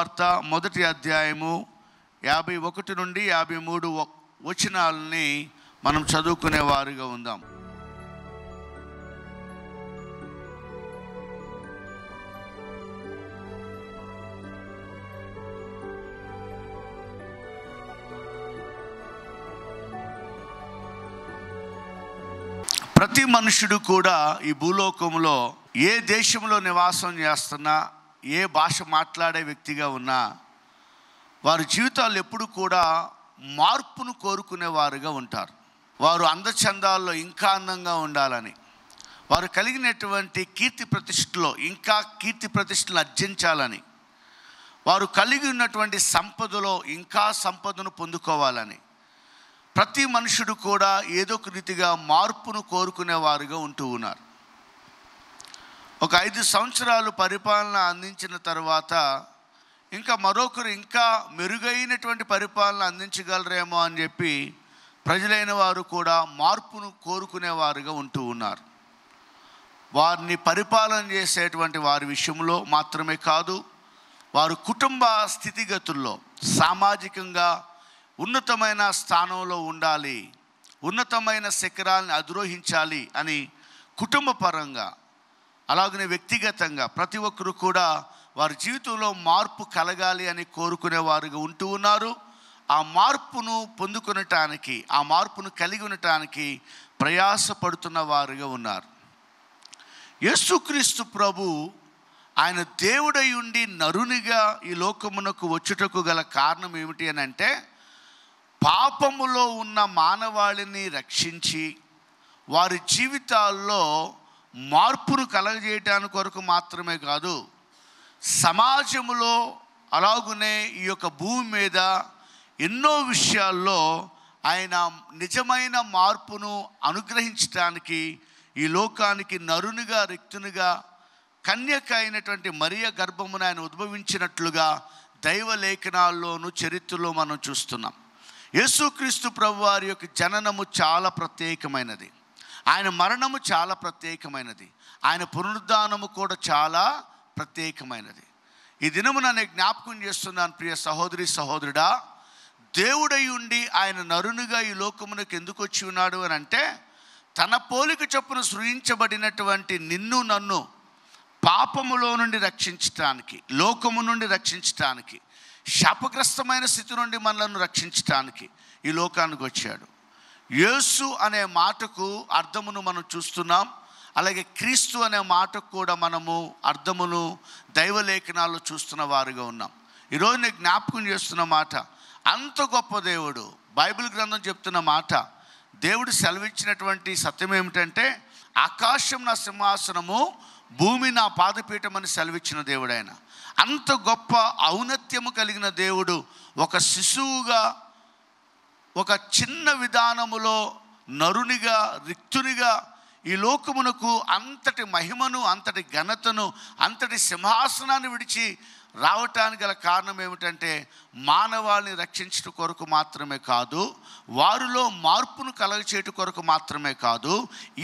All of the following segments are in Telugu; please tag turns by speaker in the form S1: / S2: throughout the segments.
S1: సువార్త 1వ అధ్యాయము 51 నుండి 53 వచనాలని మనం చదువుకునే వారిగా ఉందాం. ప్రతి మనుషుడు కూడా ఈ భూలోకంలో ఏ దేశంలో నివాసం చేస్తున్నా, ఏ భాష మాట్లాడే వ్యక్తిగా ఉన్నా, వారి జీవితాలు ఎప్పుడు కూడా మార్పును కోరుకునేవారుగా ఉంటారు. వారు అందచందాల్లో ఇంకా అందంగా ఉండాలని, వారు కలిగినటువంటి కీర్తి ప్రతిష్టలో ఇంకా కీర్తి ప్రతిష్టలు అర్జించాలని, వారు కలిగి ఉన్నటువంటి సంపదలో ఇంకా సంపదను పొందుకోవాలని ప్రతి మనుషుడు కూడా ఏదో ఒక రీతిగా మార్పును కోరుకునేవారుగా ఉంటూ ఉన్నారు. ఒక 5 సంవత్సరాలు పరిపాలన అందించిన తర్వాత ఇంకా మరొకరు ఇంకా మెరుగైనటువంటి పరిపాలన అందించగలరేమో అని చెప్పి ప్రజలైన వారు కూడా మార్పును కోరుకునేవారుగా ఉంటూ ఉన్నారు. వారిని పరిపాలన చేసేటువంటి వారి విషయంలో మాత్రమే కాదు, వారు కుటుంబ స్థితిగతుల్లో సామాజికంగా ఉన్నతమైన స్థానంలో ఉండాలి, ఉన్నతమైన శిఖరాలను అధిరోహించాలి అని కుటుంబ పరంగా అలాగనే వ్యక్తిగతంగా ప్రతి ఒక్కరు కూడా వారి జీవితంలో మార్పు కలగాలి అని కోరుకునేవారుగా ఉంటూ ఉన్నారు. ఆ మార్పును పొందుకునటానికి, ఆ మార్పును కలిగి ఉండటానికి ప్రయాసపడుతున్న వారుగా ఉన్నారు. యేసుక్రీస్తు ప్రభు ఆయన దేవుడై ఉండి నరునిగా ఈ లోకమునకు వచ్చుటకు గల కారణం ఏమిటి అని అంటే, పాపములో ఉన్న మానవాళిని రక్షించి వారి జీవితాల్లో మార్పును కలగజేయటానికి కొరకు మాత్రమే కాదు, సమాజంలో అలాగునే ఈ యొక్క భూమి మీద ఎన్నో విషయాల్లో ఆయన నిజమైన మార్పును అనుగ్రహించడానికి ఈ లోకానికి నరునిగా రిక్తునిగా కన్యక అయినటువంటి మరియ గర్భమున ఆయన ఉద్భవించినట్లుగా దైవ లేఖనాల్లోనూ చరిత్రలో మనం చూస్తున్నాం. యేసుక్రీస్తు ప్రభు వారి యొక్క జననము చాలా ప్రత్యేకమైనది, ఆయన మరణము చాలా ప్రత్యేకమైనది, ఆయన పునరుద్ధానము కూడా చాలా ప్రత్యేకమైనది. ఈ దినమున నేను జ్ఞాపకం చేస్తున్నాను ప్రియ సహోదరి సహోదరుడా, దేవుడై ఉండి ఆయన నరునిగా ఈ లోకమునకు ఎందుకు వచ్చి ఉన్నాడు అని అంటే, తన పోలిక చొప్పున సృజించబడినటువంటి నిన్ను నన్ను పాపములో నుండి రక్షించటానికి, లోకము నుండి రక్షించటానికి, శాపగ్రస్తమైన స్థితి నుండి మనలను రక్షించటానికి ఈ లోకానికి వచ్చాడు. యేసు అనే మాటకు అర్థమును మనం చూస్తున్నాం. అలాగే క్రీస్తు అనే మాటకు కూడా మనము అర్థమును దైవలేఖనాల్లో చూస్తున్న వారుగా ఉన్నాం. ఈరోజు నేను జ్ఞాపకం చేస్తున్న మాట, అంత గొప్ప దేవుడు, బైబిల్ గ్రంథం చెప్తున్న మాట, దేవుడు సెలవిచ్చినటువంటి సత్యం ఏమిటంటే, ఆకాశం నా సింహాసనము, భూమి నా పాదపీఠం అని సెలవిచ్చిన దేవుడు ఆయన. అంత గొప్ప ఔన్నత్యము కలిగిన దేవుడు ఒక శిశువుగా, ఒక చిన్న విధానములో నరునిగా రిక్తునిగా ఈ లోకమునకు అంతటి మహిమను, అంతటి ఘనతను, అంతటి సింహాసనాన్ని విడిచి రావటానికి గల కారణం ఏమిటంటే, మానవాళిని రక్షించడం కొరకు మాత్రమే కాదు, వారిలో మార్పును కలగచేయటం కొరకు మాత్రమే కాదు,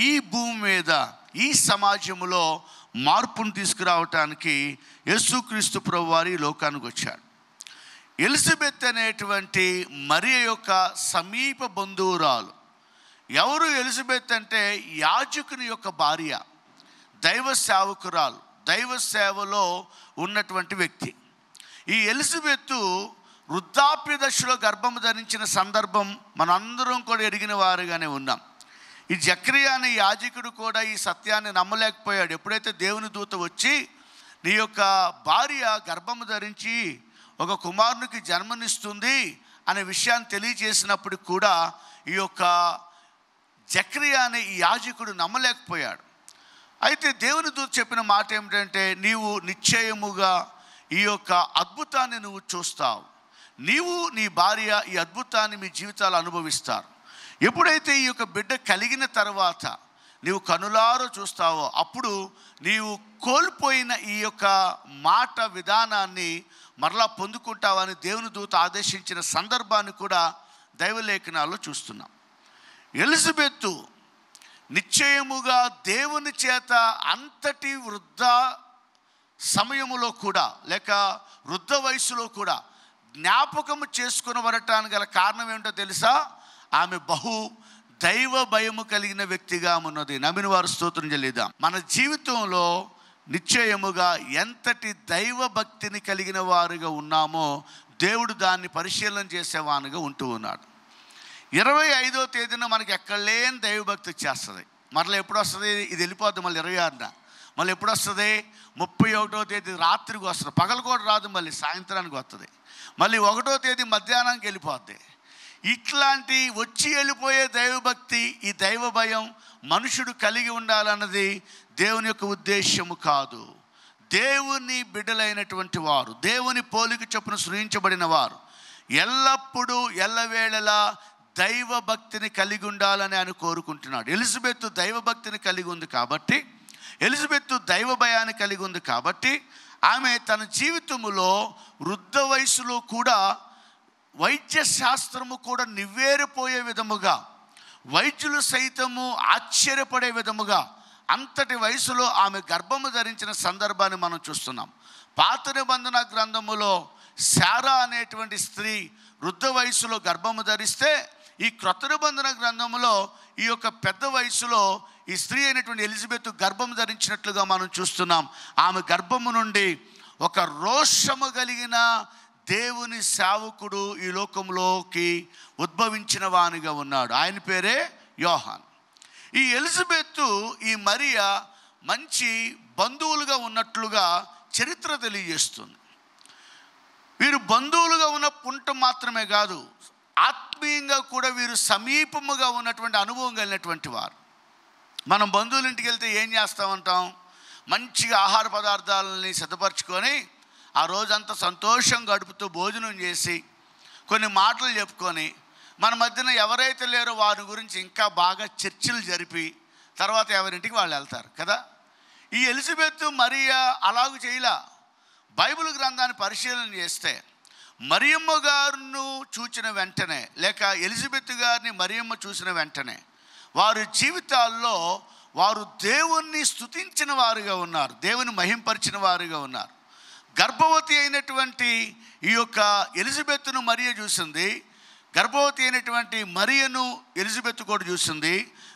S1: ఈ భూమి మీద ఈ సమాజంలో మార్పును తీసుకురావటానికి యేసుక్రీస్తు ప్రభు వారి లోకానికి వచ్చాడు. ఎలిజబెత్ అనేటువంటి మరియ యొక్క సమీప బంధువురాలు. ఎవరు ఎలిజబెత్ అంటే, యాజకుని యొక్క భార్య, దైవ సేవకురాలు, దైవ సేవలో ఉన్నటువంటి వ్యక్తి. ఈ ఎలిజబెత్ వృద్ధాప్య దశలో గర్భము ధరించిన సందర్భం మనందరం కూడా ఎరిగిన వారుగానే ఉన్నాం. ఈ జకరియా అనే యాజకుడు కూడా ఈ సత్యాన్ని నమ్మలేకపోయాడు. ఎప్పుడైతే దేవుని దూత వచ్చి నీ యొక్క భార్య గర్భము ధరించి ఒక కుమారునికి జన్మనిస్తుంది అనే విషయాన్ని తెలియజేసినప్పుడు కూడా ఈ యొక్క జకరియా అనే ఈ యాజకుడు నమ్మలేకపోయాడు. అయితే దేవుని దూత చెప్పిన మాట ఏమిటంటే, నీవు నిశ్చయముగా ఈ యొక్క అద్భుతాన్ని నువ్వు చూస్తావు, నీవు నీ భార్య ఈ అద్భుతాన్ని మీ జీవితాలు అనుభవిస్తారు. ఎప్పుడైతే ఈ యొక్క బిడ్డ కలిగిన తర్వాత నీవు కనులారో చూస్తావో, అప్పుడు నీవు కోల్పోయిన ఈ యొక్క మాట విధానాన్ని మరలా పొందుకుంటావని దేవుని దూత ఆదేశించిన సందర్భాన్ని కూడా దైవలేఖనాల్లో చూస్తున్నాం. ఎలిజబెత్ నిశ్చయముగా దేవుని చేత అంతటి వృద్ధ సమయములో కూడా లేక వృద్ధ వయసులో కూడా జ్ఞాపకం చేసుకునబడటానికి గల కారణం ఏమిటో తెలుసా? ఆమె బహు దైవ భయము కలిగిన వ్యక్తిగా ఉన్నది. నమ్మిన వారు స్తోత్రం చెల్లిద్దాం. మన జీవితంలో నిశ్చయముగా ఎంతటి దైవ భక్తిని కలిగిన వారుగా ఉన్నామో దేవుడు దాన్ని పరిశీలన చేసేవానుగా ఉంటూ ఉన్నాడు. 25వ తేదీన మనకి ఎక్కడ లేని దైవభక్తి వచ్చేస్తుంది. మరలా ఎప్పుడు వస్తుంది? ఇది వెళ్ళిపోద్ది మళ్ళీ 26న. మళ్ళీ ఎప్పుడు వస్తుంది? 31వ తేదీ రాత్రికి వస్తుంది. పగలు కూడా రాదు, మళ్ళీ సాయంత్రానికి వస్తుంది. మళ్ళీ 1వ తేదీ మధ్యాహ్నానికి వెళ్ళిపోద్ది. ఇట్లాంటి వచ్చి వెళ్ళిపోయే దైవభక్తి, ఈ దైవ భయం మనుషుడు కలిగి ఉండాలన్నది దేవుని యొక్క ఉద్దేశము కాదు. దేవుని బిడ్డలైనటువంటి వారు, దేవుని పోలిక చొప్పున సృజించబడిన వారు ఎల్లప్పుడూ ఎల్లవేళలా దైవ భక్తిని కలిగి ఉండాలని ఆయన కోరుకుంటున్నాడు. ఎలిజబెత్ దైవభక్తిని కలిగి ఉంది కాబట్టి, ఎలిజబెత్ దైవ భయాన్ని కలిగి ఉంది కాబట్టి ఆమె తన జీవితములో వృద్ధ వయసులో కూడా వైద్య శాస్త్రము కూడా నివ్వేరిపోయే విధముగా, వైద్యులు సైతము ఆశ్చర్యపడే విధముగా అంతటి వయసులో ఆమె గర్భము ధరించిన సందర్భాన్ని మనం చూస్తున్నాం. పాత నిబంధన గ్రంథములో శారా అనేటువంటి స్త్రీ వృద్ధ వయసులో గర్భము ధరిస్తే, ఈ క్రొత్త నిబంధన గ్రంథములో ఈ యొక్క పెద్ద వయసులో ఈ స్త్రీ అయినటువంటి ఎలిజబెత్ గర్భం ధరించినట్లుగా మనం చూస్తున్నాం. ఆమె గర్భము నుండి ఒక రోషము కలిగిన దేవుని సేవకుడు ఈ లోకంలోకి ఉద్భవించిన వానిగా ఉన్నాడు. ఆయన పేరే యోహాన్. ఈ ఎలిజబెత్, ఈ మరియా మంచి బంధువులుగా ఉన్నట్లుగా చరిత్ర తెలియజేస్తుంది. వీరు బంధువులుగా ఉన్న పుంటం మాత్రమే కాదు, ఆత్మీయంగా కూడా వీరు సమీపముగా ఉన్నటువంటి అనుభవం కలిగినటువంటి వారు. మనం బంధువుల ఇంటికి వెళ్తే ఏం చేస్తామంటాం? మంచిగా ఆహార పదార్థాలని సిద్ధపరచుకొని ఆ రోజంతా సంతోషం గడుపుతూ భోజనం చేసి కొన్ని మాటలు చెప్పుకొని మన మధ్యన ఎవరైతే లేరో వారి గురించి ఇంకా బాగా చర్చలు జరిపి తర్వాత ఎవరింటికి వాళ్ళు వెళ్తారు కదా. ఈ ఎలిజబెత్ మరియా అలాగూ చేయలా. బైబిల్ గ్రంథాన్ని పరిశీలన చేస్తే మరియమ్మ గారును చూచిన వెంటనే, లేక ఎలిజబెత్ గారిని మరియమ్మ చూసిన వెంటనే వారి జీవితాల్లో వారు దేవుణ్ణి స్తుతించిన వారుగా ఉన్నారు, దేవుని మహింపరిచిన వారుగా ఉన్నారు. గర్భవతి అయినటువంటి ఈ యొక్క ఎలిజబెత్ను మరియ చూసింది, గర్భవతి అయినటువంటి మరియను ఎలిజబెత్ కూడా చూసింది.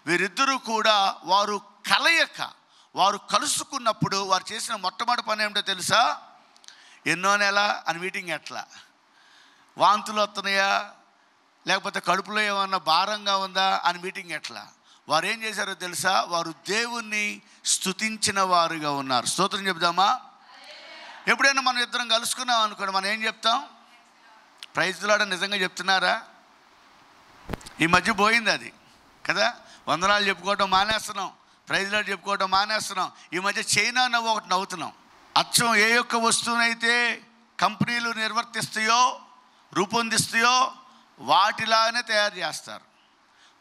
S1: వీరిద్దరూ కూడా వారు కలయక, వారు కలుసుకున్నప్పుడు వారు చేసిన మొట్టమొదటి పని ఏమిటో తెలుసా? ఎన్నో నెల అని మీటింగ్ ఎట్లా, వాంతులు వస్తున్నాయా లేకపోతే కడుపులో ఏమన్నా భారంగా ఉందా అని మీటింగ్ ఎట్లా. వారు ఏం చేశారో తెలుసా? వారు దేవుణ్ణి స్తుతించిన వారుగా ఉన్నారు. స్తోత్రం చెప్దామా? ఎప్పుడైనా మనం ఇద్దరం కలుసుకున్నాం అనుకోండి, మనం ఏం చెప్తాం? ప్రైజ్ లాడ. నిజంగా చెప్తున్నారా? ఈ మధ్య పోయింది అది కదా. వందనాలు చెప్పుకోవటం మానేస్తున్నాం, ప్రైజ్ లాడ చెప్పుకోవటం మానేస్తున్నాం. ఈ మధ్య చైనా నవ్వు ఒకటి నవ్వుతున్నాం. అచ్చం ఏ యొక్క వస్తువునైతే కంపెనీలు నిర్వర్తిస్తాయో, రూపొందిస్తాయో వాటిలాగానే తయారు చేస్తారు.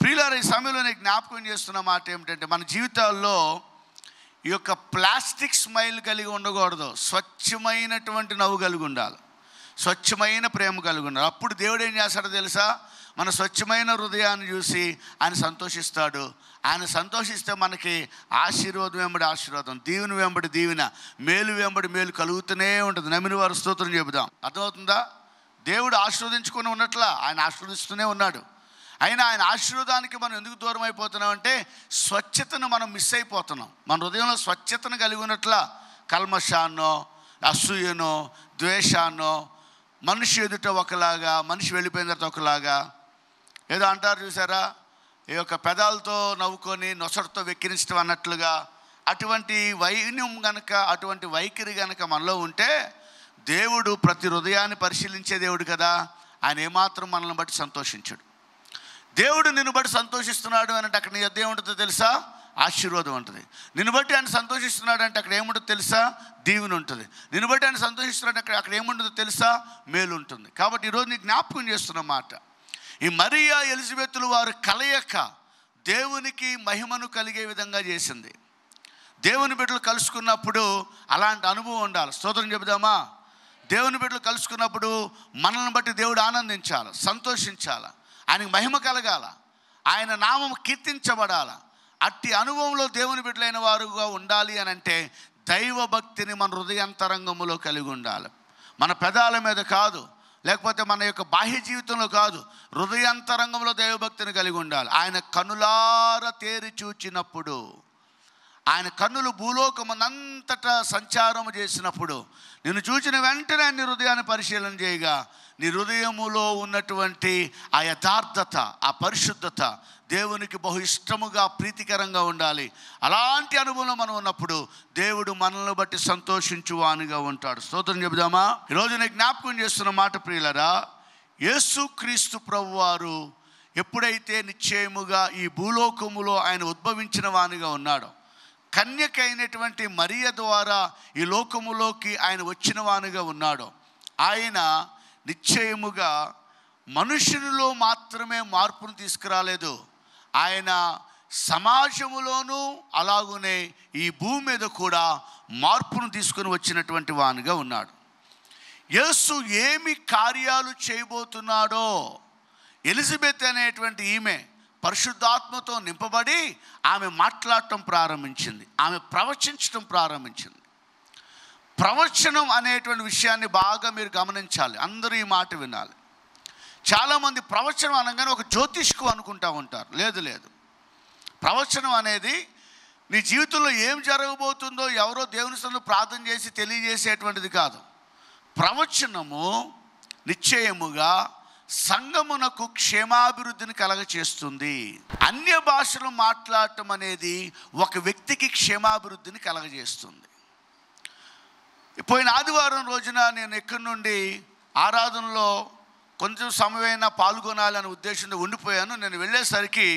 S1: ప్రియులారా, ఈ సమయంలో నేను జ్ఞాపకం చేస్తున్న మాట ఏమిటంటే, మన జీవితాల్లో ఈ యొక్క ప్లాస్టిక్ స్మైల్ కలిగి ఉండకూడదు. స్వచ్ఛమైనటువంటి నవ్వు కలిగి ఉండాలి, స్వచ్ఛమైన ప్రేమ కలిగి ఉండాలి. అప్పుడు దేవుడు ఏం చేస్తాడో తెలుసా? మన స్వచ్ఛమైన హృదయాన్ని చూసి ఆయన సంతోషిస్తాడు. ఆయన సంతోషిస్తే మనకి ఆశీర్వాదం వెంబడి ఆశీర్వాదం, దీవెన వెంబడి దీవెన, మేలు వెంబడి మేలు కలుగుతూనే ఉంటుంది. నమ్మిన వారు స్తోత్రం చెబుదాం. అర్థమవుతుందా? దేవుడు ఆశీర్వదించుకొని ఉన్నట్లా ఆయన ఆశీర్వదిస్తూనే ఉన్నాడు. అయినా ఆయన ఆశీర్వాదానికి మనం ఎందుకు దూరం అయిపోతున్నాం అంటే, స్వచ్ఛతను మనం మిస్ అయిపోతున్నాం. మన హృదయంలో స్వచ్ఛతను కలిగి ఉన్నట్లా కల్మషాన్నో, అసూయనో, ద్వేషాన్నో, మనిషి ఎదుట ఒకలాగా, మనిషి వెళ్ళిపోయిన తర్వాత ఒకలాగా, ఏదో అంటారు చూసారా, ఈ యొక్క పెదాలతో నవ్వుకొని నొసటితో వెక్కిరించడం అన్నట్లుగా, అటువంటి వైన్యం గనక, అటువంటి వైఖరి గనక మనలో ఉంటే, దేవుడు ప్రతి హృదయాన్ని పరిశీలించే దేవుడు కదా. ఆయన ఏమాత్రం మనల్ని బట్టి సంతోషించడు. దేవుడు నిన్ను బట్టి సంతోషిస్తున్నాడు అని అంటే అక్కడ నీ యొద్ద ఏముంటుందో తెలుసా? ఆశీర్వాదం ఉంటుంది. నిన్ను బట్టి ఆయన సంతోషిస్తున్నాడు అంటే అక్కడ ఏముంటుందో తెలుసా? దీవెన ఉంటుంది. నిన్ను బట్టి ఆయన సంతోషిస్తున్నాడు అక్కడ ఏముంటుందో తెలుసా? మేలు ఉంటుంది. కాబట్టి ఈరోజు నీకు జ్ఞాపకం చేస్తున్న మాట, ఈ మరియా ఎలిజబెత్తులు వారు కలయక దేవునికి మహిమను కలిగే విధంగా చేసింది. దేవుని బిడ్డలు కలుసుకున్నప్పుడు అలాంటి అనుభవం ఉండాలి. స్తోత్రం చెబుదామా? దేవుని బిడ్డలు కలుసుకున్నప్పుడు మనల్ని బట్టి దేవుడు ఆనందించాలి, సంతోషించాలి, ఆయనకు మహిమ కలగాల, ఆయన నామం కీర్తించబడాల. అట్టి అనుభవంలో దేవుని బిడ్డలైన వారుగా ఉండాలి అని అంటే దైవభక్తిని మన హృదయాంతరంగములో కలిగి ఉండాలి. మన పెదాల మీద కాదు, లేకపోతే మన యొక్క బాహ్య జీవితంలో కాదు, హృదయాంతరంగంలో దైవభక్తిని కలిగి ఉండాలి. ఆయన కనులార తేరి చూచినప్పుడు, ఆయన కన్నులు భూలోకమునంతటా సంచారము చేసినప్పుడు, నిన్ను చూచిన వెంటనే నీ హృదయాన్ని పరిశీలన చేయగా నీ హృదయములో ఉన్నటువంటి ఆ యథార్థత, ఆ పరిశుద్ధత దేవునికి బహు ఇష్టముగా ప్రీతికరంగా ఉండాలి. అలాంటి అనుభవంలో మనం ఉన్నప్పుడు దేవుడు మనల్ని బట్టి సంతోషించువానిగా ఉంటాడు. స్తోత్రం చెబుదామా? ఈరోజు నేను జ్ఞాపకం చేస్తున్న మాట ప్రియులరా, యేసుక్రీస్తు ప్రభువారు ఎప్పుడైతే నిశ్చయముగా ఈ భూలోకములో ఆయన ఉద్భవించిన వానిగా ఉన్నాడో, కన్యక అయినటువంటి మరియ ద్వారా ఈ లోకములోకి ఆయన వచ్చిన వానిగా ఉన్నాడో, ఆయన నిశ్చయముగా మనుషునిలో మాత్రమే మార్పును తీసుకురాలేదు, ఆయన సమాజములోనూ అలాగునే ఈ భూమి మీద కూడా మార్పును తీసుకుని వచ్చినటువంటి వానిగా ఉన్నాడు. యేసు ఏమి కార్యాలు చేయబోతున్నాడో ఎలిజబెత్ అనేటువంటి ఈమె పరిశుద్ధాత్మతో నింపబడి ఆమె మాట్లాడటం ప్రారంభించింది, ఆమె ప్రవచించటం ప్రారంభించింది. ప్రవచనం అనేటువంటి విషయాన్ని బాగా మీరు గమనించాలి, అందరూ ఈ మాట వినాలి. చాలామంది ప్రవచనం అనగానే ఒక జ్యోతిష్కు అనుకుంటూ ఉంటారు. లేదు లేదు, ప్రవచనం అనేది నీ జీవితంలో ఏం జరగబోతుందో ఎవరో దేవుని సన్నిధిలో ప్రార్థన చేసి తెలియజేసేటువంటిది కాదు. ప్రవచనము నిశ్చయముగా సంఘమునకు క్షేమాభివృద్ధిని కలగచేస్తుంది. అన్య భాషలు మాట్లాడటం అనేది ఒక వ్యక్తికి క్షేమాభివృద్ధిని కలగజేస్తుంది. పోయిన ఆదివారం రోజున నేను ఎక్కడి నుండి ఆరాధనలో కొంచెం సమయమైనా పాల్గొనాలనే ఉద్దేశంతో ఉండిపోయాను. నేను వెళ్ళేసరికి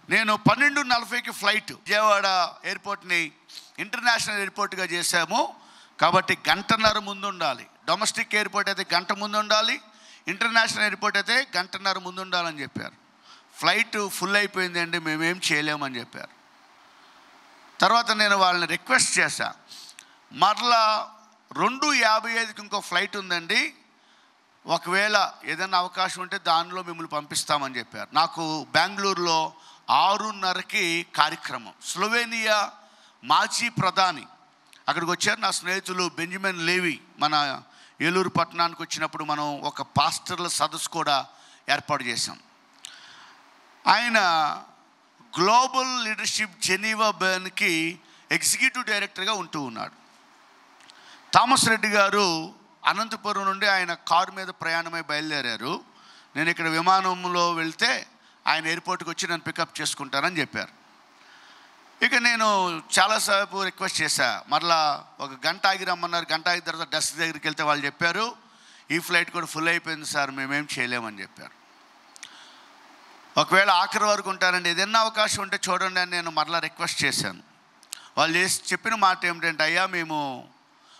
S1: నేను 12:40కి ఫ్లైట్ విజయవాడ ఎయిర్పోర్ట్ని ఇంటర్నేషనల్ ఎయిర్పోర్ట్గా చేశాము. కాబట్టి గంటన్నర ముందు ఉండాలి. డొమెస్టిక్ ఎయిర్పోర్ట్ అయితే గంట ముందు ఉండాలి, ఇంటర్నేషనల్ ఎయిర్పోర్ట్ అయితే గంటన్నర ముందు ఉండాలని చెప్పారు. ఫ్లైట్ ఫుల్ అయిపోయింది అండి, మేమేం చేయలేమని చెప్పారు. తర్వాత నేను వాళ్ళని రిక్వెస్ట్ చేశా, మరలా 2:55కి ఇంకో ఫ్లైట్ ఉందండి, ఒకవేళ ఏదైనా అవకాశం ఉంటే దానిలో మిమ్మల్ని పంపిస్తామని చెప్పారు. నాకు బెంగళూరులో 6:30కి కార్యక్రమం. స్లోవేనియా మాజీ ప్రధాని అక్కడికి వచ్చారు. నా స్నేహితులు బెంజమిన్ లేవి మన ఏలూరు పట్టణానికి వచ్చినప్పుడు మనం ఒక పాస్టర్ల సదస్సు కూడా ఏర్పాటు చేశాం. ఆయన గ్లోబల్ లీడర్షిప్ జెనీవా బెర్న్కి ఎగ్జిక్యూటివ్ డైరెక్టర్గా ఉంటూ ఉన్నాడు. థామస్ రెడ్డి గారు అనంతపురం నుండి ఆయన కారు మీద ప్రయాణమై బయలుదేరారు. నేను ఇక్కడ విమానంలో వెళ్తే ఆయన ఎయిర్పోర్ట్కి వచ్చి నన్ను పికప్ చేసుకుంటారని చెప్పారు. ఇక నేను చాలాసేపు రిక్వెస్ట్ చేశా, మరలా ఒక గంట ఆగి రమ్మన్నారు. గంట ఆగిన తర్వాత డెస్క్ దగ్గరికి వెళ్తే వాళ్ళు చెప్పారు, ఈ ఫ్లైట్ కూడా ఫుల్ అయిపోయింది సార్, మేమేం చేయలేమని చెప్పారు. ఒకవేళ ఆఖరి వరకు ఉంటారండి, ఏదైనా అవకాశం ఉంటే చూడండి అని నేను మరలా రిక్వెస్ట్ చేశాను. వాళ్ళు చెప్పిన మాట ఏమిటంటే, అయ్యా మేము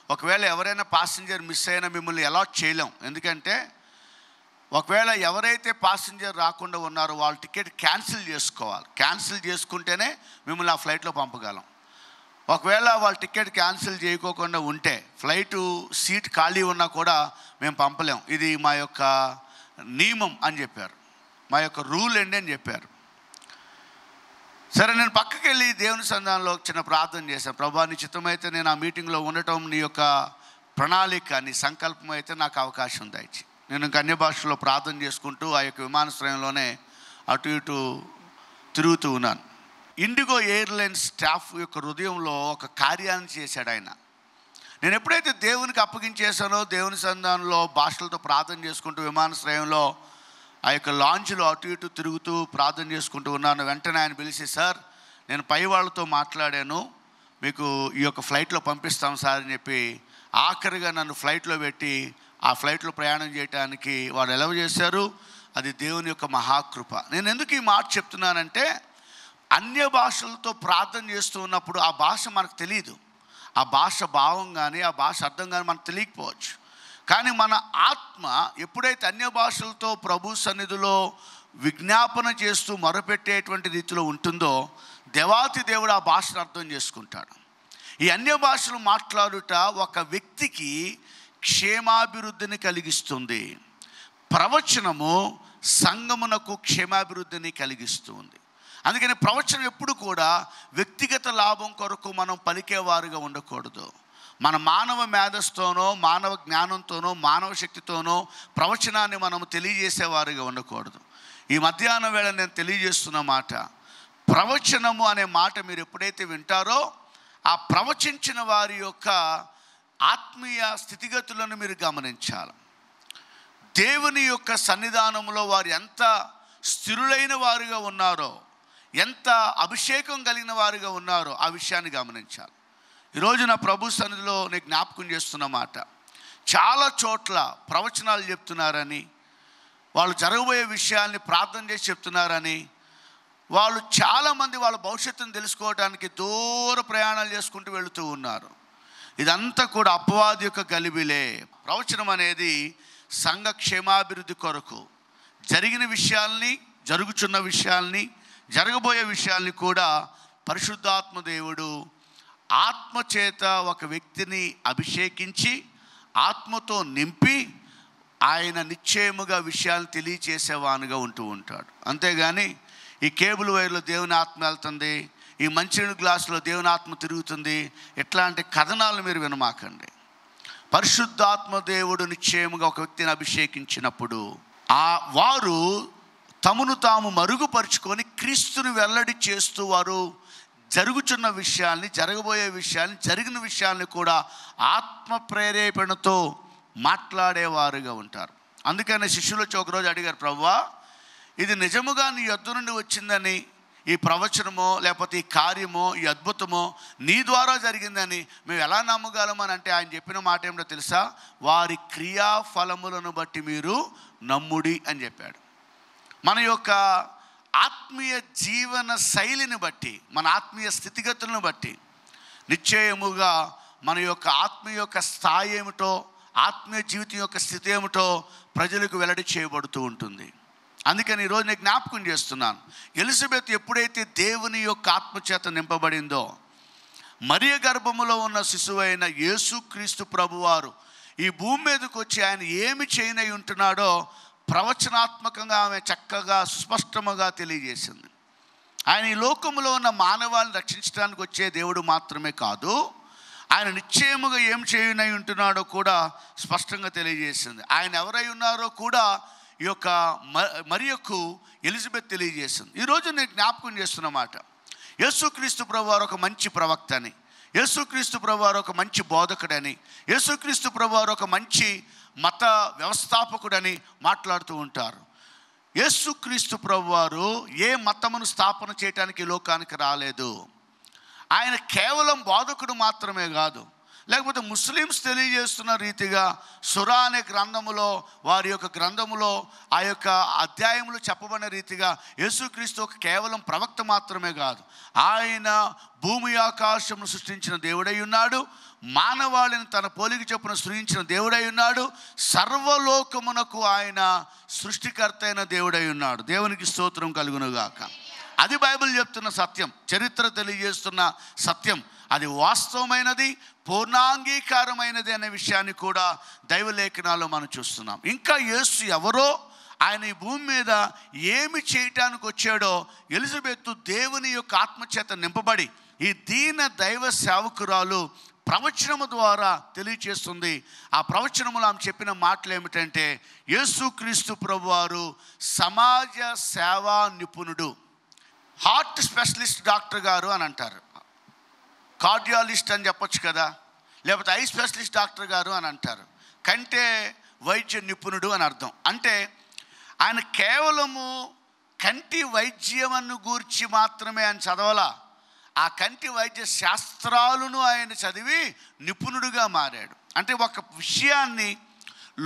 S1: ఒకవేళ ఎవరైనా ప్యాసింజర్ మిస్ అయినా మిమ్మల్ని అలాట్ చేయలేం, ఎందుకంటే ఒకవేళ ఎవరైతే ప్యాసింజర్ రాకుండా ఉన్నారో వాళ్ళ టికెట్ క్యాన్సిల్ చేసుకోవాలి, క్యాన్సిల్ చేసుకుంటేనే మిమ్మల్ని ఆ ఫ్లైట్లో పంపగలం. ఒకవేళ వాళ్ళ టికెట్ క్యాన్సిల్ చేయకోకుండా ఉంటే ఫ్లైటు సీట్ ఖాళీ ఉన్నా కూడా మేము పంపలేం, ఇది మా యొక్క నియమం అని చెప్పారు, మా యొక్క రూల్ అండి అని చెప్పారు. సరే, నేను పక్కకి వెళ్ళి దేవుని సన్నిధానంలో చిన్న ప్రార్థన చేశాను. ప్రభా, నీ చిత్తమైతే నేను ఆ మీటింగ్లో ఉండటం, నీ యొక్క ప్రణాళిక, నీ సంకల్పం అయితే నాకు అవకాశం దయచి. నేను ఇంకా అన్య భాషలో ప్రార్థన చేసుకుంటూ ఆ యొక్క విమానాశ్రయంలోనే అటు ఇటు తిరుగుతూ ఉన్నాను. ఇండిగో ఎయిర్లైన్స్ స్టాఫ్ యొక్క హృదయంలో ఒక కార్యాన్ని చేశాడు ఆయన. నేను ఎప్పుడైతే దేవునికి అప్పగించేశానో, దేవుని సన్నిధానంలో భాషలతో ప్రార్థన చేసుకుంటూ విమానాశ్రయంలో ఆ యొక్క లాంచ్లో అటు ఇటు తిరుగుతూ ప్రార్థన చేసుకుంటూ ఉన్నాను. వెంటనే ఆయన పిలిచి, సార్ నేను పై వాళ్ళతో మాట్లాడాను, మీకు ఈ యొక్క ఫ్లైట్లో పంపిస్తాం సార్ అని చెప్పి ఆఖరిగా నన్ను ఫ్లైట్లో పెట్టి ఆ ఫ్లైట్లో ప్రయాణం చేయడానికి వాళ్ళు ఎలవ్ చేశారు. అది దేవుని యొక్క మహాకృప. నేను ఎందుకు ఈ మాట చెప్తున్నానంటే, అన్య భాషలతో ప్రార్థన చేస్తూ ఉన్నప్పుడు ఆ భాష మనకు తెలియదు, ఆ భాష భావం కానీ ఆ భాష అర్థం కానీ మనకు తెలియకపోవచ్చు. కానీ మన ఆత్మ ఎప్పుడైతే అన్య భాషలతో ప్రభు సన్నిధిలో విజ్ఞాపన చేస్తూ మొరపెట్టేటువంటి రీతిలో ఉంటుందో, దేవాతి దేవుడు ఆ భాషను అర్థం చేసుకుంటాడు. ఈ అన్య భాషలు మాట్లాడుట ఒక వ్యక్తికి క్షేమాభివృద్ధిని కలిగిస్తుంది. ప్రవచనము సంఘమునకు క్షేమాభివృద్ధిని కలిగిస్తుంది. అందుకని ప్రవచనం ఎప్పుడు కూడా వ్యక్తిగత లాభం కొరకు మనం పలికేవారుగా ఉండకూడదు. మన మానవ మేధస్తోనో, మానవ జ్ఞానంతోనో, మానవ శక్తితోనో ప్రవచనాన్ని మనం తెలియజేసేవారుగా ఉండకూడదు. ఈ మధ్యాహ్నం వేళ నేను తెలియజేస్తున్న మాట, ప్రవచనము అనే మాట మీరు ఎప్పుడైతే వింటారో ఆ ప్రవచించిన వారి యొక్క ఆత్మీయ స్థితిగతులను మీరు గమనించాలి. దేవుని యొక్క సన్నిధానంలో వారు ఎంత స్థిరులైన వారుగా ఉన్నారో, ఎంత అభిషేకం కలిగిన వారుగా ఉన్నారో ఆ విషయాన్ని గమనించాలి. ఈరోజు నా ప్రభు సన్నిధిలో నేను జ్ఞాపకం చేస్తున్న మాట, చాలా చోట్ల ప్రవచనాలు చెప్తున్నారని, వాళ్ళు జరగబోయే విషయాల్ని ప్రార్థన చేసి చెప్తున్నారని, వాళ్ళు చాలామంది వాళ్ళ భవిష్యత్తును తెలుసుకోవడానికి దూర ప్రయాణాలు చేసుకుంటూ వెళుతూ ఉన్నారు. ఇదంతా కూడా అపవాది యొక్క గలిబిలే. ప్రవచనం అనేది సంఘ క్షేమాభివృద్ధి కొరకు జరిగిన విషయాల్ని, జరుగుచున్న విషయాల్ని, జరగబోయే విషయాల్ని కూడా పరిశుద్ధాత్మ దేవుడు ఆత్మచేత ఒక వ్యక్తిని అభిషేకించి ఆత్మతో నింపి ఆయన నిశ్చయముగా విషయాలు తెలియచేసేవానుగా ఉంటూ ఉంటాడు. అంతేగాని ఈ కేబుల్ వైర్లో దేవుని ఆత్మ వెళ్తుంది, ఈ మంచినీళ్ళ గ్లాసులో దేవుని ఆత్మ తిరుగుతుంది, ఇట్లాంటి కథనాలు మీరు వినమాకండి. పరిశుద్ధాత్మ దేవుడు నిశ్చయముగా ఒక వ్యక్తిని అభిషేకించినప్పుడు వారు తమను తాము మరుగుపరుచుకొని క్రీస్తుని వెల్లడి చేస్తూ వారు జరుగుచున్న విషయాల్ని, జరగబోయే విషయాల్ని, జరిగిన విషయాల్ని కూడా ఆత్మ ప్రేరేపణతో మాట్లాడేవారుగా ఉంటారు. అందుకని శిష్యులు వచ్చి ఒకరోజు అడిగారు, ప్రభువా ఇది నిజముగా నీ యొద్ద నుండి వచ్చిందని, ఈ ప్రవచనమో లేకపోతే ఈ కార్యమో ఈ అద్భుతమో నీ ద్వారా జరిగిందని మేము ఎలా నమ్మగలమని అంటే ఆయన చెప్పిన మాట ఏమిటో తెలుసా? వారి క్రియాఫలములను బట్టి మీరు నమ్ముడి అని చెప్పాడు. మన యొక్క ఆత్మీయ జీవన శైలిని బట్టి, మన ఆత్మీయ స్థితిగతులను బట్టి నిశ్చయముగా మన యొక్క ఆత్మీయ యొక్క స్థాయి ఏమిటో, ఆత్మీయ జీవితం యొక్క స్థితి ఏమిటో ప్రజలకు వెల్లడి చేయబడుతూ ఉంటుంది. అందుకని ఈరోజు నేను జ్ఞాపకం చేస్తున్నాను, ఎలిజబెత్ ఎప్పుడైతే దేవుని యొక్క ఆత్మచేత నింపబడిందో, మరియ గర్భములో ఉన్న శిశువైన యేసుక్రీస్తు ప్రభువారు ఈ భూమి మీదకి వచ్చి ఆయన ఏమి చేయనై ఉంటున్నాడో ప్రవచనాత్మకంగా ఆమె చక్కగా సుస్పష్టముగా తెలియజేసింది. ఆయన ఈ లోకములో ఉన్న మానవాళిని రక్షించడానికి వచ్చే దేవుడు మాత్రమే కాదు, ఆయన నిశ్చయముగా ఏం చేయనై ఉంటున్నాడో కూడా స్పష్టంగా తెలియజేసింది. ఆయన ఎవరై ఉన్నారో కూడా ఈ యొక్క మరియకు ఎలిజబెత్ తెలియజేసింది. ఈరోజు నేను జ్ఞాపకం చేస్తున్న మాట, యేసుక్రీస్తు ప్రభువారు ఒక మంచి ప్రవక్త అని, యేసుక్రీస్తు ప్రభువారు ఒక మంచి బోధకుడని, యేసుక్రీస్తు ప్రభువారు ఒక మంచి మత వ్యవస్థాపకుడని మాట్లాడుతూ ఉంటారు. యేసుక్రీస్తు ప్రభువారు ఏ మతమును స్థాపన చేయడానికి ఈ లోకానికి రాలేదు. ఆయన కేవలం బోధకుడు మాత్రమే కాదు, లేకపోతే ముస్లిమ్స్ తెలియజేస్తున్న రీతిగా సురా అనే గ్రంథములో, వారి యొక్క గ్రంథములో ఆ యొక్క అధ్యాయములు చెప్పబడిన రీతిగా యేసుక్రీస్తు ఒక కేవలం ప్రవక్త మాత్రమే కాదు, ఆయన భూమి ఆకాశమును సృష్టించిన దేవుడై ఉన్నాడు, మానవాళిని తన పోలిక చొప్పున సృష్టించిన దేవుడై ఉన్నాడు, సర్వలోకమునకు ఆయన సృష్టికర్త అయిన దేవుడై ఉన్నాడు. దేవునికి స్తోత్రం కలుగునుగాక. అది బైబిల్ చెప్తున్న సత్యం, చరిత్ర తెలియజేస్తున్న సత్యం, అది వాస్తవమైనది, పూర్ణాంగీకారమైనది అనే విషయాన్ని కూడా దైవలేఖనాల్లో మనం చూస్తున్నాం. ఇంకా యేసు ఎవరో, ఆయన ఈ భూమి మీద ఏమి చేయటానికి వచ్చాడో ఎలిజబెత్ దేవుని యొక్క ఆత్మచేత నింపబడి ఈ దీన దైవ సేవకురాలు ప్రవచనము ద్వారా తెలియచేస్తుంది. ఆ ప్రవచనములో ఆమె చెప్పిన మాటలు ఏమిటంటే, యేసుక్రీస్తు ప్రభువారు సమాజ సేవా నిపుణుడు, హార్ట్ స్పెషలిస్ట్ డాక్టర్ గారు అని అంటారు. కార్డియాలజిస్ట్ అని చెప్పొచ్చు కదా, లేకపోతే ఐ స్పెషలిస్ట్ డాక్టర్ గారు అని అంటారు. కంటే వైద్య నిపుణుడు అని అర్థం. అంటే ఆయన కేవలము కంటి వైద్యమును గూర్చి మాత్రమే ఆయన చదవాలా, ఆ కంటి వైద్య శాస్త్రాలను ఆయన చదివి నిపుణుడుగా మారాడు. అంటే ఒక విషయాన్ని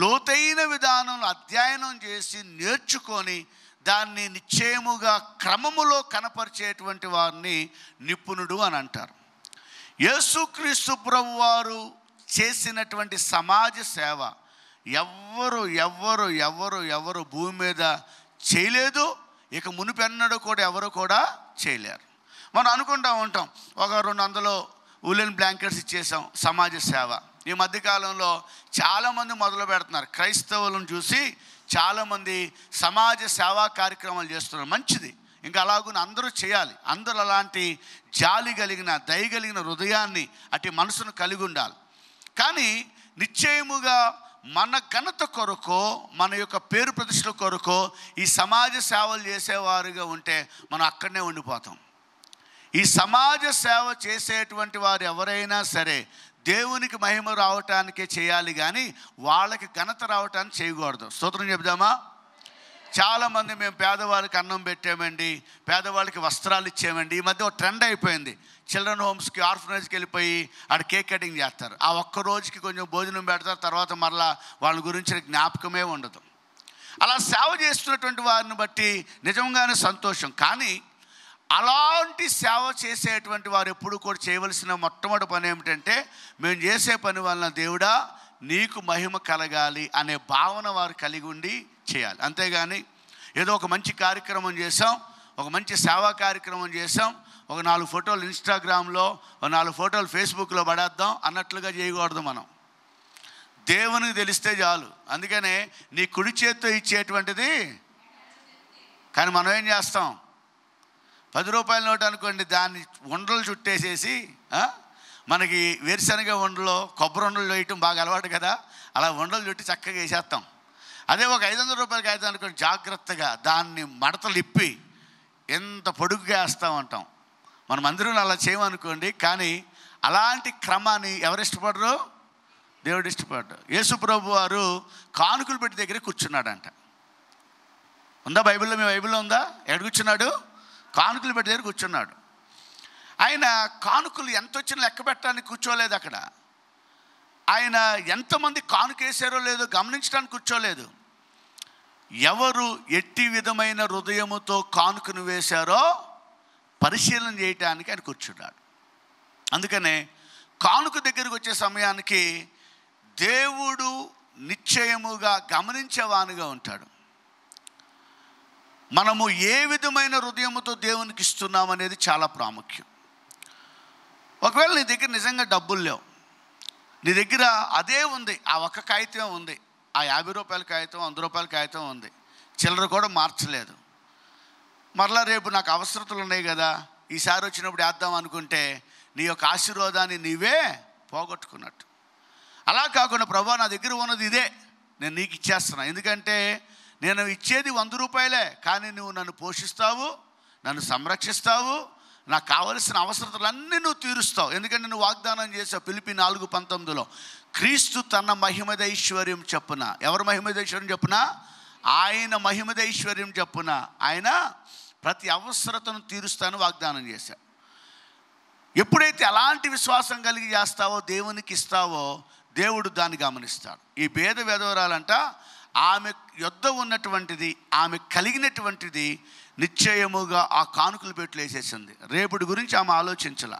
S1: లోతైన విధానంలో అధ్యయనం చేసి నేర్చుకొని దాన్ని నిశ్చయముగా క్రమములో కనపరిచేటువంటి వారిని నిపుణుడు అని అంటారు. యేసుక్రీస్తు ప్రభువారు చేసినటువంటి సమాజ సేవ ఎవ్వరు ఎవరు ఎవరు ఎవరు భూమి మీద చేయలేదు, ఇక మునిపెన్నడూ కూడా ఎవరు కూడా చేయలేరు. మనం అనుకుంటూ ఉంటాం, ఒక 200 ఉలెన్ బ్లాంకెట్స్ ఇచ్చేసాం సమాజ సేవ. ఈ మధ్యకాలంలో చాలామంది మొదలు పెడుతున్నారు, క్రైస్తవులను చూసి చాలామంది సమాజ సేవా కార్యక్రమాలు చేస్తున్నారు. మంచిది, ఇంకా అలాగున అందరూ చేయాలి. అందరూ అలాంటి జాలి కలిగిన, దయ కలిగిన హృదయాన్ని, అటు మనసును కలిగి ఉండాలి. కానీ నిశ్చయముగా మన ఘనత కొరకో, మన యొక్క పేరు ప్రతిష్టల కొరకో ఈ సమాజ సేవలు చేసేవారుగా ఉంటే మనం అక్కడనే ఉండిపోతాం. ఈ సమాజ సేవ చేసేటువంటి వారు ఎవరైనా సరే దేవునికి మహిమ రావటానికే చేయాలి, కానీ వాళ్ళకి ఘనత రావటానికి చేయకూడదు. స్తోత్రం చెబుదామా? చాలామంది మేము పేదవాళ్ళకి అన్నం పెట్టామండి, పేదవాళ్ళకి వస్త్రాలు ఇచ్చామండి. ఈ మధ్య ఒక ట్రెండ్ అయిపోయింది. చిల్డ్రన్ హోమ్స్కి, ఆర్ఫనేజ్కి వెళ్ళిపోయి ఆడ కేక్ కటింగ్ చేస్తారు. ఆ ఒక్క రోజుకి కొంచెం భోజనం పెడతారు, తర్వాత మరలా వాళ్ళ గురించిన జ్ఞాపకమే ఉండదు. అలా సేవ చేస్తున్నటువంటి వారిని బట్టి నిజంగానే సంతోషం. కానీ అలాంటి సేవ చేసేటువంటి వారు ఎప్పుడు కూడా చేయవలసిన మొట్టమొదటి పని ఏమిటంటే, మేము చేసే పని వలన దేవుడా నీకు మహిమ కలగాలి అనే భావన వారు కలిగి ఉండి చేయాలి. అంతేగాని ఏదో ఒక మంచి కార్యక్రమం చేసాం, ఒక మంచి సేవా కార్యక్రమం చేసాం, ఒక 4 ఫోటోలు ఇన్స్టాగ్రామ్లో, ఒక 4 ఫోటోలు ఫేస్బుక్లో పడేద్దాం అన్నట్లుగా చేయకూడదు. మనం దేవునికి తెలిస్తే చాలు. అందుకనే నీ కుడి చేత్తో ఇచ్చేటువంటిది, కానీ మనం ఏం చేస్తాం, 10 రూపాయల నోటు అనుకోండి, దాన్ని ఉండలు చుట్టేసేసి, మనకి వేరుశనగ ఉండలు, కొబ్బరి ఉండలు వేయటం బాగా అలవాటు కదా, అలా ఉండలు చుట్టి చక్కగా వేసేస్తాం. అదే ఒక 500 రూపాయలకి అయితే అనుకోండి, జాగ్రత్తగా దాన్ని మడతలు ఇప్పి ఎంత పొడుగుగా వేస్తాం అంటాం. మన మందిరంలో అలా చేయమనుకోండి. కానీ అలాంటి క్రమాన్ని ఎవరు ఇష్టపడరు? దేవుడు ఇష్టపడ్డాడు. యేసు ప్రభు వారు కానుకలు పెట్టి దగ్గర కూర్చున్నాడంట. ఉందా బైబిల్లో? మీ బైబిల్లో ఉందా? ఎక్కడ కూర్చున్నాడు? కానుకలు పెట్టి దగ్గర కూర్చున్నాడు. ఆయన కానుకలు ఎంత వచ్చినా లెక్క పెట్టడానికి కూర్చోలేదు అక్కడ. ఆయన ఎంతమంది కానుకేసారో లేదో గమనించడానికి కూర్చోలేదు. ఎవరు ఎట్టి విధమైన హృదయముతో కానుకను వేశారో పరిశీలన చేయటానికి ఆయన కూర్చున్నాడు. అందుకనే కానుక దగ్గరికి వచ్చే సమయానికి దేవుడు నిశ్చయముగా గమనించేవానిగా ఉంటాడు. మనము ఏ విధమైన హృదయముతో దేవునికి ఇస్తున్నాం అనేది చాలా ప్రాముఖ్యం. ఒకవేళ నీ దగ్గర నిజంగా డబ్బులు లేవు, నీ దగ్గర అదే ఉంది, ఆ ఒక్క కాగితం ఉంది, ఆ 50 రూపాయల కాగితం, 100 రూపాయల కాగితం ఉంది, చిల్లర కూడా మార్చలేదు, మరలా రేపు నాకు అవసరతలు ఉన్నాయి కదా, ఈసారి వచ్చినప్పుడు వేద్దాం అనుకుంటే నీ యొక్క ఆశీర్వాదాన్ని నీవే పోగొట్టుకున్నట్టు. అలా కాకుండా ప్రభువా నా దగ్గర ఉన్నది ఇదే, నేను నీకు ఇచ్చేస్తున్నా, ఎందుకంటే నేను ఇచ్చేది 100 రూపాయలే, కానీ నువ్వు నన్ను పోషిస్తావు, నన్ను సంరక్షిస్తావు, నాకు కావలసిన అవసరతలన్నీ నువ్వు తీరుస్తావు. ఎందుకంటే నువ్వు వాగ్దానం చేసావు ఫిలిప్పీ 4:19లో, క్రీస్తు తన మహిమదైశ్వర్యం చెప్పున, ఎవరు మహిమదైశ్వర్యం చెప్పున? ఆయన మహిమదైశ్వర్యం చెప్పున ఆయన ప్రతి అవసరతను తీరుస్తాను వాగ్దానం చేశాడు. ఎప్పుడైతే అలాంటి విశ్వాసం కలిగి చేస్తావో, దేవునికి ఇస్తావో, దేవుడు దాన్ని గమనిస్తాడు. ఈ పేద విధవరాలంట ఆమె యొద్ద ఉన్నటువంటిది, ఆమె కలిగినటువంటిది నిశ్చయముగా ఆ కానుకలు పెట్లు వేసేసింది. రేపటి గురించి ఆమె ఆలోచించాల.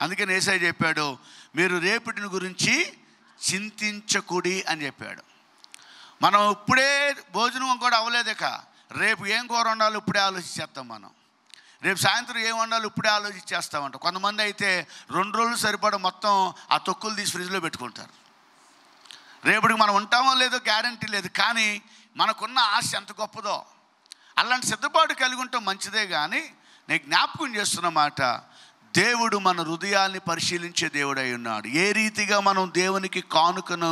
S1: అందుకని యేసయ్య చెప్పాడు, మీరు రేపటిని గురించి చింతించకుడి అని చెప్పాడు. మనం ఇప్పుడే భోజనం కూడా అవ్వలేదక, రేపు ఏం కూర వండాలో ఇప్పుడే ఆలోచించేస్తాం. మనం రేపు సాయంత్రం ఏం వండాలో ఇప్పుడే ఆలోచించేస్తామంట. కొంతమంది అయితే 2 రోజులు సరిపడ మొత్తం ఆ తొక్కులు తీసి ఫ్రిడ్జ్లో పెట్టుకుంటారు. రేపటికి మనం ఉంటామో లేదో గ్యారంటీ లేదు, కానీ మనకున్న ఆశ ఎంత గొప్పదో. అలాంటి సిద్ధపాటు కలిగి ఉంటాం మంచిదే. కానీ నేను జ్ఞాపకం చేస్తున్న మాట, దేవుడు మన హృదయాల్ని పరిశీలించే దేవుడై ఉన్నాడు. ఏ రీతిగా మనం దేవునికి కానుకను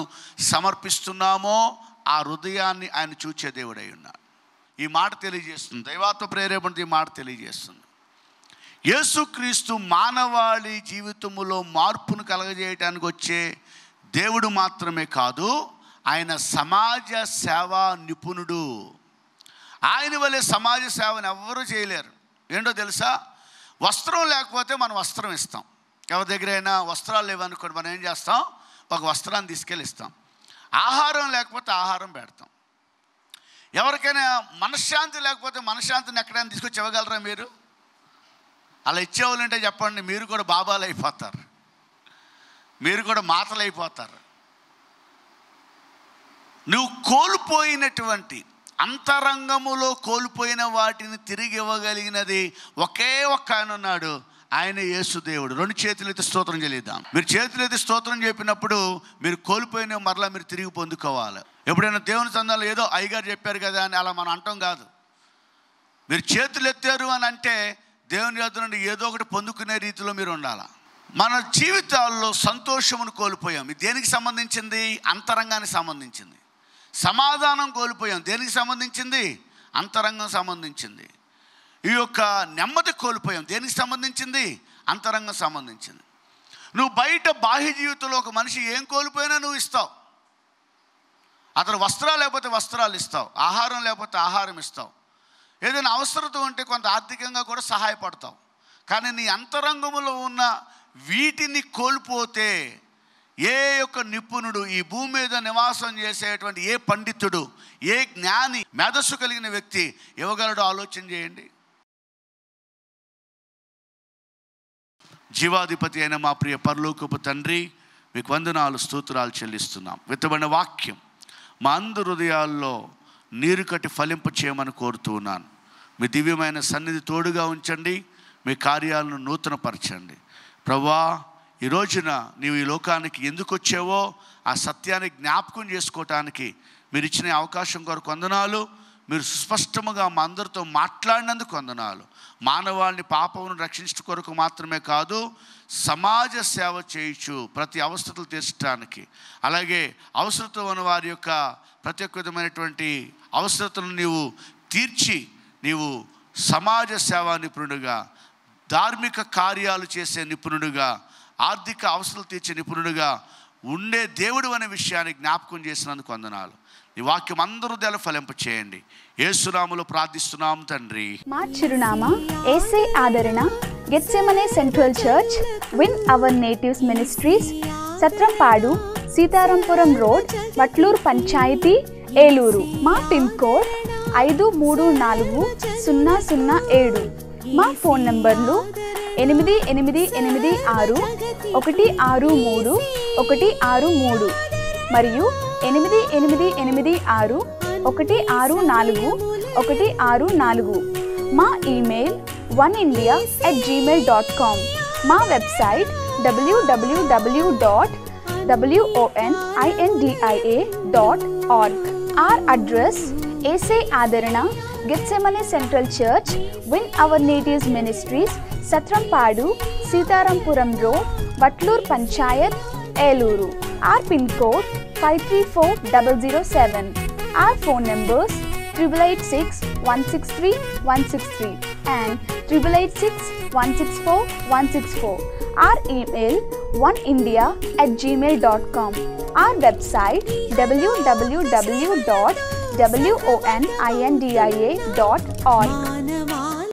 S1: సమర్పిస్తున్నామో ఆ హృదయాన్ని ఆయన చూచే దేవుడై ఉన్నాడు. ఈ మాట తెలియజేస్తుంది, దైవాత్మ ప్రేరేపణతో ఈ మాట తెలియజేస్తుంది. యేసుక్రీస్తు మానవాళి జీవితములో మార్పును కలగజేయటానికి వచ్చే దేవుడు మాత్రమే కాదు, ఆయన సమాజ సేవా నిపుణుడు. ఆయన వలె సమాజ సేవను ఎవ్వరూ చేయలేరు. ఏంటో తెలుసా? వస్త్రం లేకపోతే మనం వస్త్రం ఇస్తాం. ఎవరి దగ్గరైనా వస్త్రాలు లేవనుకోండి, మనం ఏం చేస్తాం? ఒక వస్త్రాన్ని తీసుకెళ్ళి ఇస్తాం. ఆహారం లేకపోతే ఆహారం పెడతాం. ఎవరికైనా మనశ్శాంతి లేకపోతే మనశ్శాంతిని ఎక్కడైనా తీసుకొచ్చి ఇవ్వగలరా మీరు? అలా ఇచ్చేవాళ్ళంటే చెప్పండి, మీరు కూడా బాబాలు అయిపోతారు, మీరు కూడా మాటలు అయిపోతారు. నువ్వు కోల్పోయినటువంటి అంతరంగములో కోల్పోయిన వాటిని తిరిగి ఇవ్వగలిగినది ఒకే ఒక్క ఆయన ఉన్నాడు, ఆయన యేసు దేవుడు. 2 చేతులైతే స్తోత్రం చెల్లిద్దాం. మీరు చేతులైతే స్తోత్రం చెప్పినప్పుడు మీరు కోల్పోయిన మరలా మీరు తిరిగి పొందుకోవాలి. ఎప్పుడైనా దేవుని సందాలు ఏదో అయ్యగారు చెప్పారు కదా అని అలా మనం అంటాం కాదు. మీరు చేతులు ఎత్తారు అని అంటే దేవుని యొద్ద నుండి ఏదో ఒకటి పొందుకునే రీతిలో మీరు ఉండాలి. మన జీవితాల్లో సంతోషమును కోల్పోయాం. ఇది దేనికి సంబంధించింది? అంతరంగానికి సంబంధించింది. సమాధానం కోల్పోయాం. దేనికి సంబంధించింది? అంతరంగం సంబంధించింది. ఈ యొక్క నెమ్మది కోల్పోయాం. దేనికి సంబంధించింది? అంతరంగం సంబంధించింది. నువ్వు బయట బాహ్య జీవితంలో ఒక మనిషి ఏం కోల్పోయినా నువ్వు ఇస్తావు. అతను వస్త్రాలు లేకపోతే వస్త్రాలు ఇస్తావు, ఆహారం లేకపోతే ఆహారం ఇస్తావు, ఏదైనా అవసరత ఉంటే కొంత ఆర్థికంగా కూడా సహాయపడతావు. కానీ నీ అంతరంగంలో ఉన్న వీటిని కోల్పోతే ఏ యొక్క నిపుణుడు, ఈ భూమి మీద నివాసం చేసేటువంటి ఏ పండితుడు, ఏ జ్ఞాని, మేధస్సు కలిగిన వ్యక్తి ఇవ్వగలడో ఆలోచన చేయండి. జీవాధిపతి అయిన మా ప్రియ పరలోకపు తండ్రి, మీకు వందనాలు, స్తోత్రాలు చెల్లిస్తున్నాం. విత్తబడిన వాక్యం మా అందరి హృదయాల్లో నీరు కట్టి ఫలింప చేయమని కోరుతూ ఉన్నాను. మీ దివ్యమైన సన్నిధి తోడుగా ఉంచండి. మీ కార్యాలను నూతనపరచండి. ప్రభువా, ఈ రోజున నీవు ఈ లోకానికి ఎందుకు వచ్చావో ఆ సత్యాన్ని జ్ఞాపకం చేసుకోవటానికి మీరు ఇచ్చిన అవకాశం కొరకు వందనాలు. మీరు సుస్పష్టముగా మా అందరితో మాట్లాడినందుకు వందనాలు. మానవాళిని పాపమును రక్షించడం కొరకు మాత్రమే కాదు, సమాజ సేవ చేయించు, ప్రతి అవసరతలు తీర్చడానికి, అలాగే అవసరత ఉన్న వారి యొక్క ప్రతి ఒక్క విధమైనటువంటి అవసరతలను నీవు తీర్చి, నీవు సమాజ సేవా నిపుణుడిగా, ధార్మిక కార్యాలు చేసే నిపుణుడిగా, ఆర్థిక అవసరాలు తీర్చే నిపుణుడిగా ఉండే దేవుడు అనే విషయాన్ని జ్ఞాపకం చేసినందుకు వందనాలు. ఈ వాక్యం అందరూ దెల ఫలింప చేయండి. యేసు నామములో ప్రార్థిస్తున్నాం తండ్రి.
S2: మా చిరునామా Yese Adarana, Gethsemane central church, win our natives ministries, Satrampadu, Seetharampuram road, Vatluru panchayat, Eluru. మా పిన్ కోడ్ 534007. మా ఫోన్ నంబర్లు 8886163163 మరియు 8886164164. మా ఈమెయిల్ oneindia@gmail.com. మా website www.wonindia.org. Our address Yese Adarana, Gethsemane central church, win our natives ministries, Satrampadu, Seetharampuram road, Vatluru panchayat, Eluru. Our pin code 534007. Our phone numbers 8886163163 and 8886164164. Our email oneindia@gmail.com. Our website www.wonindia.org.